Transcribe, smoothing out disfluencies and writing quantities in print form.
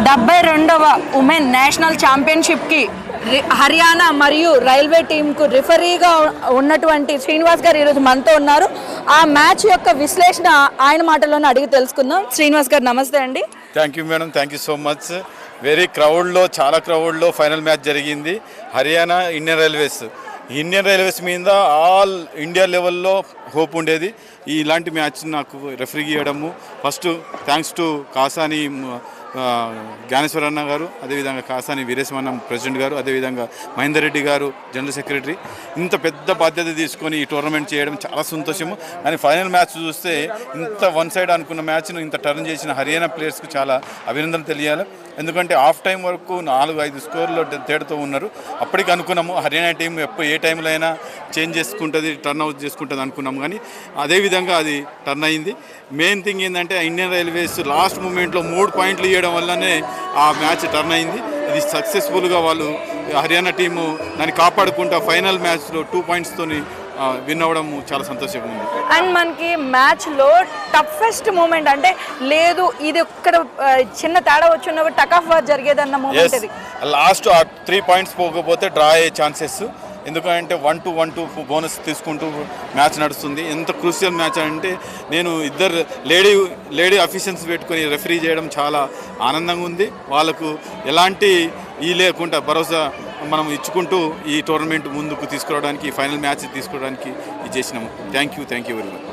72వ women national ఛాంపియన్షిప్కి Haryana మరియు railway టీంకు రిఫరీగా ఉన్నటువంటి శ్రీనివాస్ గారు ఈరోజు మనతో ఉన్నారు. ఆ మ్యాచ్ యొక్క విశ్లేషణ ఆయన మాటల్లోనే అడిగి తెలుసుకుందాం. శ్రీనివాస్ గారు నమస్తే అండి. Thank you madam, thank you so much. Very క్రౌడ్లో, చాలా క్రౌడ్లో ఫైనల్ మ్యాచ్ జరిగింది. హర్యానా ఇండియన్ రైల్వేస్ మీద ఆల్ ఇండియా లెవెల్లో హోప్ ఉండేది. ఇలాంటి మ్యాచ్ నాకు రెఫరీ ఇవ్వడము ఫస్ట్ థ్యాంక్స్ టు కాసాని జ్ఞానేశ్వరన్న గారు, అదేవిధంగా కాసాని వీరేశమన్న ప్రెసిడెంట్ గారు, అదేవిధంగా మహేందర్ రెడ్డి గారు జనరల్ సెక్రటరీ. ఇంత పెద్ద బాధ్యత తీసుకొని ఈ టోర్నమెంట్ చేయడం చాలా సంతోషము. కానీ ఫైనల్ మ్యాచ్ చూస్తే ఇంత వన్ సైడ్ అనుకున్న మ్యాచ్ను ఇంత టర్న్ చేసిన హర్యానా ప్లేయర్స్కి చాలా అభినందనలు తెలియాలి. ఎందుకంటే హాఫ్ టైం వరకు 4-5 స్కోర్లో తేడాతో ఉన్నారు. అప్పటికి అనుకున్నాము హర్యానా టీం ఏ టైంలో అయినా చేంజ్ చేసుకుంటుంది, టర్న్ అవుట్ చేసుకుంటుంది అనుకున్నాము. కానీ అదేవిధంగా అది టర్న్ అయింది. మెయిన్ థింగ్ ఏంటంటే ఇండియన్ రైల్వేస్ లాస్ట్ మూమెంట్లో 3 పాయింట్లు ఇవ్వడం వల్లనే ఆ మ్యాచ్ టర్న్ అయింది. ఇది సక్సెస్ఫుల్గా వాళ్ళు హర్యానా టీము దాన్ని కాపాడుకుంటా ఫైనల్ మ్యాచ్లో 2 పాయింట్స్తోని విన్ అవ్వడం చాలా సంతోషంగా ఉంది. అండ్ మనకి మ్యాచ్లో టఫెస్ట్ మూమెంట్ అంటే లేదు, ఇది ఒక్కడ చిన్న తేడా వచ్చిన టక్ ఆఫ్ వార్ జరిగేదన్న మూమెంట్ ఇది. లాస్ట్ 3 పాయింట్స్ పోకపోతే డ్రా అయ్యే ఛాన్సెస్. ఎందుకంటే 1-2 బోనస్ తీసుకుంటూ మ్యాచ్ నడుస్తుంది. ఎంత క్రూషియల్ మ్యాచ్ అంటే నేను ఇద్దరు లేడీ అఫీషియల్స్ పెట్టుకొని రెఫరీ చేయడం చాలా ఆనందంగా ఉంది. వాళ్ళకు ఎలాంటి లేకుండా భరోసా మనం ఇచ్చుకుంటూ ఈ టోర్నమెంట్ ముందుకు తీసుకురావడానికి, ఫైనల్ మ్యాచ్ తీసుకోవడానికి ఇది చేసినాము. Thank you very much.